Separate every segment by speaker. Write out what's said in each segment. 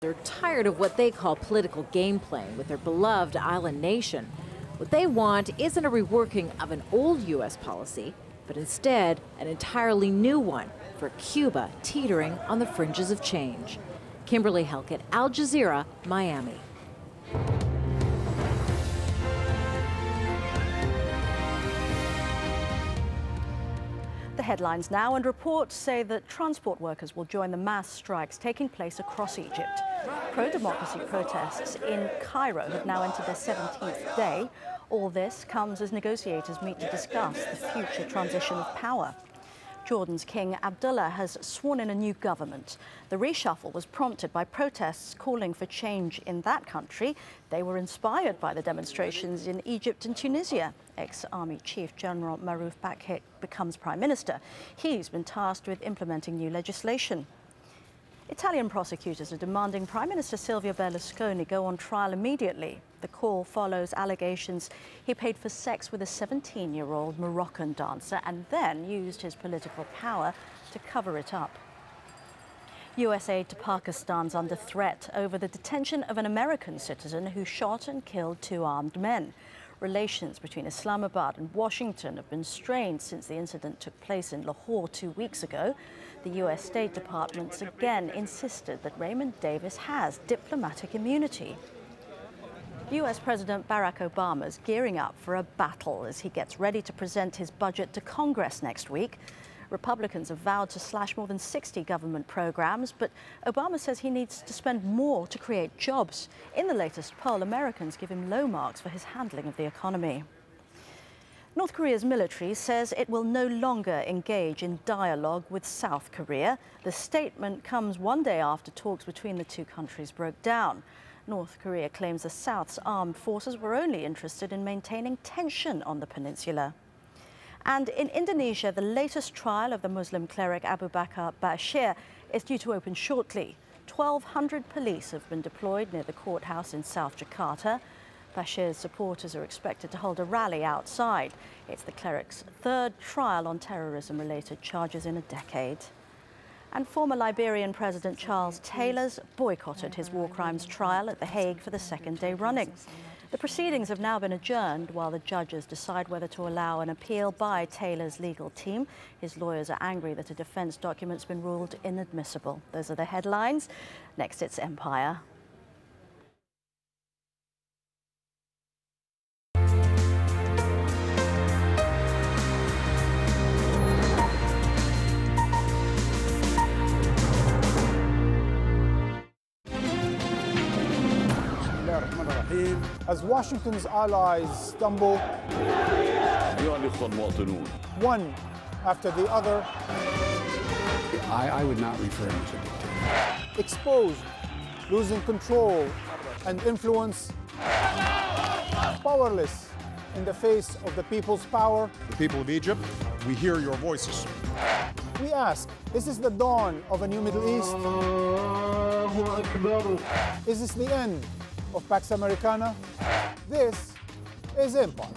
Speaker 1: They're tired of what they call political game playing with their beloved island nation. What they want isn't a reworking of an old U.S. policy, but instead an entirely new one for Cuba teetering on the fringes of change. Kimberly Helkett, Al Jazeera, Miami.
Speaker 2: The headlines now, and reports say that transport workers will join the mass strikes taking place across Egypt. Pro-democracy protests in Cairo have now entered their 17th day. All this comes as negotiators meet to discuss the future transition of power. Jordan's King Abdullah has sworn in a new government. The reshuffle was prompted by protests calling for change in that country. They were inspired by the demonstrations in Egypt and Tunisia. Ex-Army Chief General Maruf Bakhit becomes Prime Minister. He's been tasked with implementing new legislation. Italian prosecutors are demanding Prime Minister Silvio Berlusconi go on trial immediately. The call follows allegations he paid for sex with a 17-year-old Moroccan dancer and then used his political power to cover it up. US aid to Pakistan's under threat over the detention of an American citizen who shot and killed 2 armed men. Relations between Islamabad and Washington have been strained since the incident took place in Lahore 2 weeks ago. The US State Department again insisted that Raymond Davis has diplomatic immunity. US President Barack Obama is gearing up for a battle as he gets ready to present his budget to Congress next week. Republicans have vowed to slash more than 60 government programs, but Obama says he needs to spend more to create jobs. In the latest poll, Americans give him low marks for his handling of the economy. North Korea's military says it will no longer engage in dialogue with South Korea. The statement comes one day after talks between the two countries broke down. North Korea claims the South's armed forces were only interested in maintaining tension on the peninsula. And in Indonesia, the latest trial of the Muslim cleric Abu Bakar Bashir is due to open shortly. 1,200 police have been deployed near the courthouse in South Jakarta. Bashir's supporters are expected to hold a rally outside. It's the cleric's 3rd trial on terrorism-related charges in a decade. And former Liberian President Charles Taylor's boycotted his war crimes trial at The Hague for the 2nd day running. The proceedings have now been adjourned while the judges decide whether to allow an appeal by Taylor's legal team. His lawyers are angry that a defense document's been ruled inadmissible. Those are the headlines. Next, it's Empire.
Speaker 3: As Washington's allies stumble, one after the other,
Speaker 4: I would not refer him as a dictator.
Speaker 3: Exposed, losing control and influence, powerless in the face of the people's power.
Speaker 5: The people of Egypt, we hear your voices.
Speaker 3: We ask, is this the dawn of a new Middle East? Is this the end of Pax Americana? This is Empire.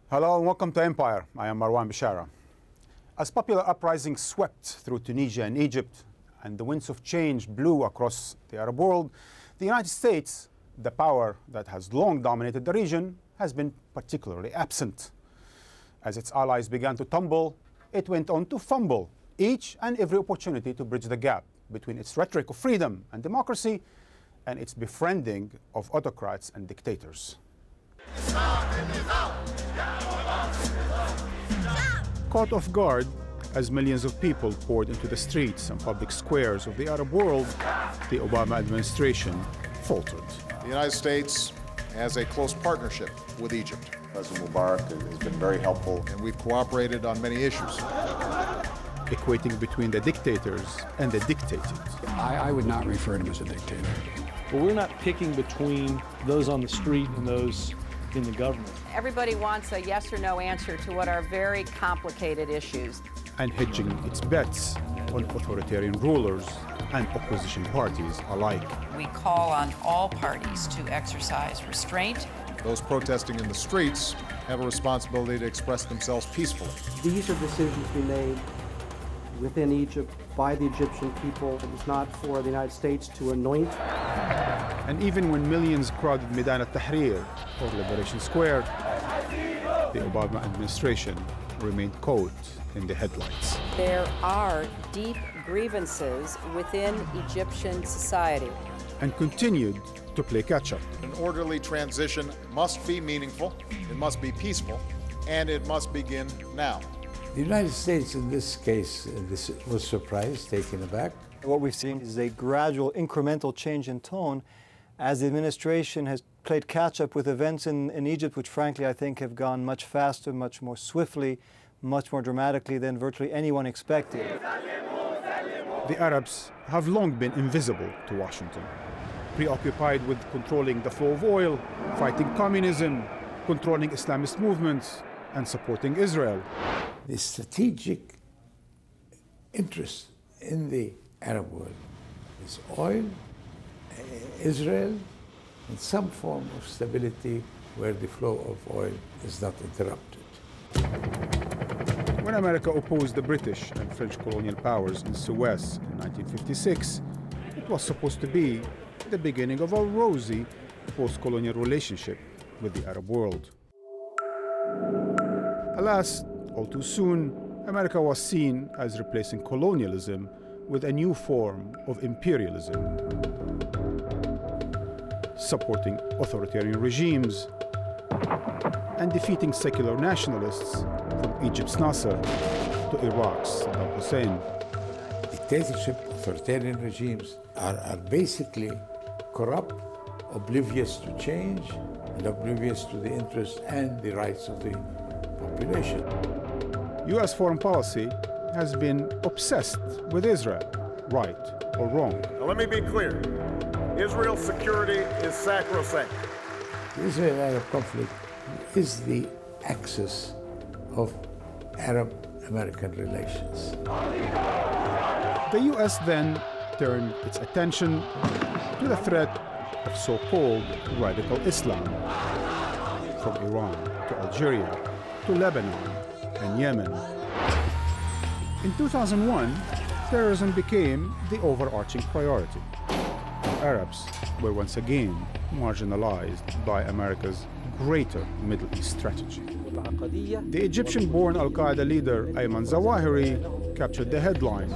Speaker 3: Hello and welcome to Empire. I am Marwan Bishara. As popular uprisings swept through Tunisia and Egypt and the winds of change blew across the Arab world, the United States, the power that has long dominated the region, has been particularly absent. As its allies began to tumble, it went on to fumble each and every opportunity to bridge the gap between its rhetoric of freedom and democracy and its befriending of autocrats and dictators. Caught off guard, as millions of people poured into the streets and public squares of the Arab world, the Obama administration faltered.
Speaker 5: The United States has a close partnership with Egypt.
Speaker 6: President Mubarak has been very helpful.
Speaker 5: And we've cooperated on many issues.
Speaker 3: Equating between the dictators and the dictated.
Speaker 4: I would not refer him as a dictator.
Speaker 7: But we're not picking between those on the street and those in the government.
Speaker 8: Everybody wants a yes or no answer to what are very complicated issues.
Speaker 3: And hedging its bets on authoritarian rulers and opposition parties alike.
Speaker 9: We call on all parties to exercise restraint.
Speaker 5: Those protesting in the streets have a responsibility to express themselves peacefully.
Speaker 10: These are decisions we made within Egypt by the Egyptian people. It was not for the United States to anoint.
Speaker 3: And even when millions crowded Maidan al-Tahrir or Liberation Square, the Obama administration remained caught in the headlights.
Speaker 8: There are deep grievances within Egyptian society.
Speaker 3: And continued to play catch-up.
Speaker 5: An orderly transition must be meaningful, it must be peaceful, and it must begin now.
Speaker 11: The United States, in this case, was surprised, taken aback.
Speaker 12: What we've seen is a gradual, incremental change in tone as the administration has played catch-up with events in Egypt, which frankly I think have gone much faster, much more swiftly, much more dramatically than virtually anyone expected.
Speaker 3: The Arabs have long been invisible to Washington, preoccupied with controlling the flow of oil, fighting communism, controlling Islamist movements, and supporting Israel.
Speaker 11: The strategic interest in the Arab world is oil, Israel, and some form of stability where the flow of oil is not interrupted.
Speaker 3: When America opposed the British and French colonial powers in Suez in 1956, it was supposed to be the beginning of a rosy post-colonial relationship with the Arab world. Alas, all too soon, America was seen as replacing colonialism with a new form of imperialism, supporting authoritarian regimes and defeating secular nationalists from Egypt's Nasser to Iraq's Saddam Hussein.
Speaker 11: Dictatorship, authoritarian regimes are basically corrupt, oblivious to change, and oblivious to the interests and the rights of the population.
Speaker 3: U.S. foreign policy has been obsessed with Israel, right or wrong.
Speaker 13: Now let me be clear. Israel's security is sacrosanct.
Speaker 11: The Israel-Arab conflict is the axis of Arab-American relations.
Speaker 3: The U.S. then turned its attention to the threat of so-called radical Islam, from Iran to Algeria to Lebanon and Yemen. In 2001, terrorism became the overarching priority. Arabs were once again marginalized by America's greater Middle East strategy. The Egyptian-born Al-Qaeda leader Ayman Zawahiri captured the headlines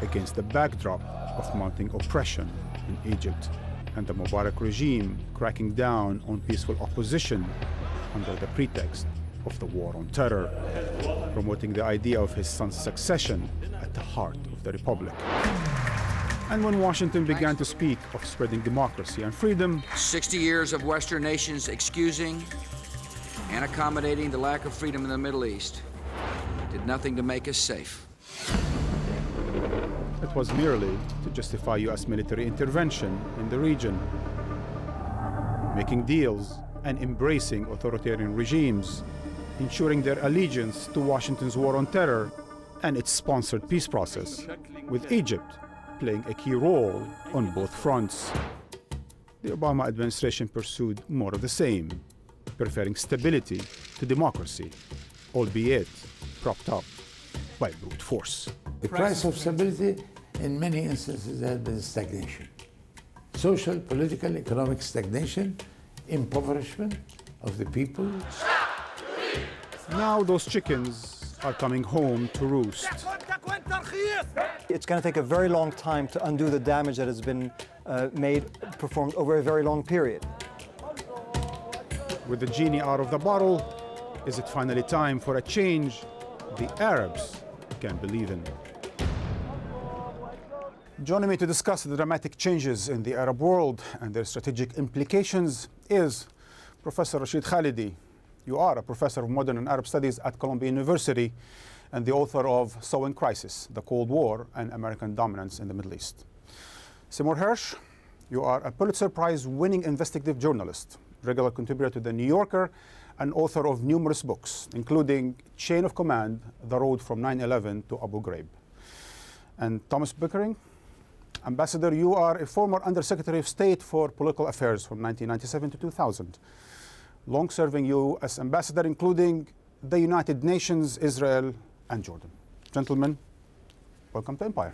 Speaker 3: against the backdrop of mounting oppression in Egypt and the Mubarak regime cracking down on peaceful opposition under the pretext of the war on terror, promoting the idea of his son's succession at the heart of the republic. And when Washington began to speak of spreading democracy and freedom,
Speaker 14: 60 years of Western nations excusing and accommodating the lack of freedom in the Middle East did nothing to make us safe.
Speaker 3: It was merely to justify U.S. military intervention in the region, making deals and embracing authoritarian regimes, ensuring their allegiance to Washington's war on terror and its sponsored peace process, with Egypt playing a key role on both fronts. The Obama administration pursued more of the same, preferring stability to democracy, albeit propped up by brute force.
Speaker 11: The price of stability in many instances has been stagnation. Social, political, economic stagnation, impoverishment of the people.
Speaker 3: Now those chickens are coming home to roost.
Speaker 12: It's going to take a very long time to undo the damage that has been performed over a very long period.
Speaker 3: With the genie out of the bottle, is it finally time for a change the Arabs can believe in? Joining me to discuss the dramatic changes in the Arab world and their strategic implications is Professor Rashid Khalidi. You are a professor of modern and Arab studies at Columbia University and the author of Sowing Crisis, the Cold War and American Dominance in the Middle East. Seymour Hersh, you are a Pulitzer Prize-winning investigative journalist, regular contributor to The New Yorker, and author of numerous books, including Chain of Command, The Road from 9/11 to Abu Ghraib. And Thomas Pickering, Ambassador, you are a former Undersecretary of State for Political Affairs from 1997 to 2000. Long-serving U.S. ambassador, including the United Nations, Israel, and Jordan. Gentlemen, welcome to Empire.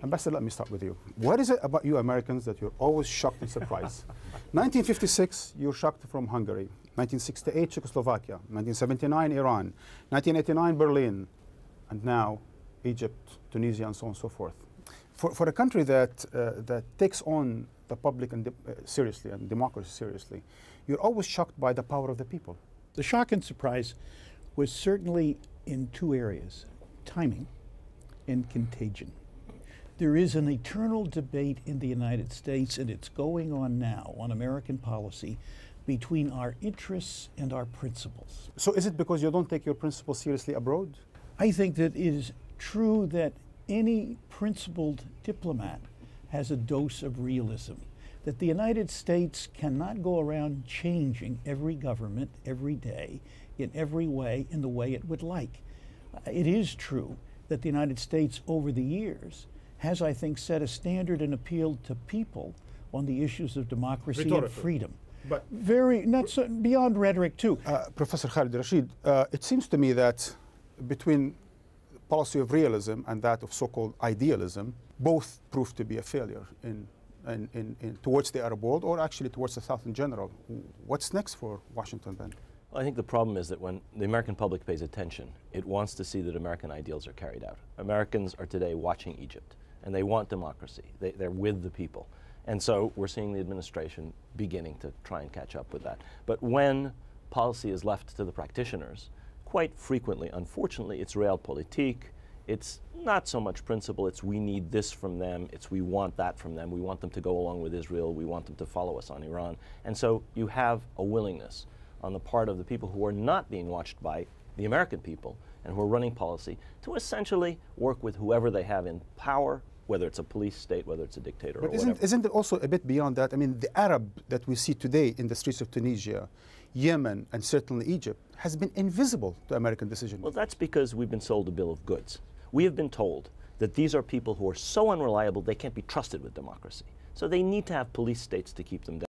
Speaker 3: Ambassador, let me start with you. What is it about you Americans that you're always shocked and surprised? 1956, you're shocked from Hungary. 1968, Czechoslovakia. 1979, Iran. 1989, Berlin. And now, Egypt, Tunisia, and so on and so forth. For a country that takes on the public and seriously and democracy seriously, you're always shocked by the power of the people.
Speaker 15: The shock and surprise was certainly in two areas: timing and contagion. There is an eternal debate in the United States, and it's going on now, on American policy, between our interests and our principles.
Speaker 3: So is it because you don't take your principles seriously abroad?
Speaker 15: I think that it is true that any principled diplomat has a dose of realism, that the United States cannot go around changing every government every day in every way in the way it would like. It is true that the United States over the years has, I think, set a standard and appealed to people on the issues of democracy and freedom.
Speaker 3: But
Speaker 15: not so, beyond rhetoric too.
Speaker 3: Professor Khalid Rashid, it seems to me that between policy of realism and that of so-called idealism, both proved to be a failure towards the Arab world, or actually towards the South in general. What's next for Washington then?
Speaker 16: Well, I think the problem is that when the American public pays attention, it wants to see that American ideals are carried out. Americans are today watching Egypt, and they want democracy. They're with the people. And so we're seeing the administration beginning to try and catch up with that. But when policy is left to the practitioners, quite frequently, unfortunately, it's realpolitik. It's not so much principle, it's we need this from them, it's we want that from them, we want them to go along with Israel, we want them to follow us on Iran. And so you have a willingness on the part of the people who are not being watched by the American people and who are running policy to essentially work with whoever they have in power, whether it's a police state, whether it's a dictator or whatever.
Speaker 3: But isn't it also a bit beyond that? I mean, the Arab that we see today in the streets of Tunisia, Yemen, and certainly Egypt has been invisible to American decision.
Speaker 16: Well, that's because we've been sold a bill of goods. We have been told that these are people who are so unreliable they can't be trusted with democracy. So they need to have police states to keep them down.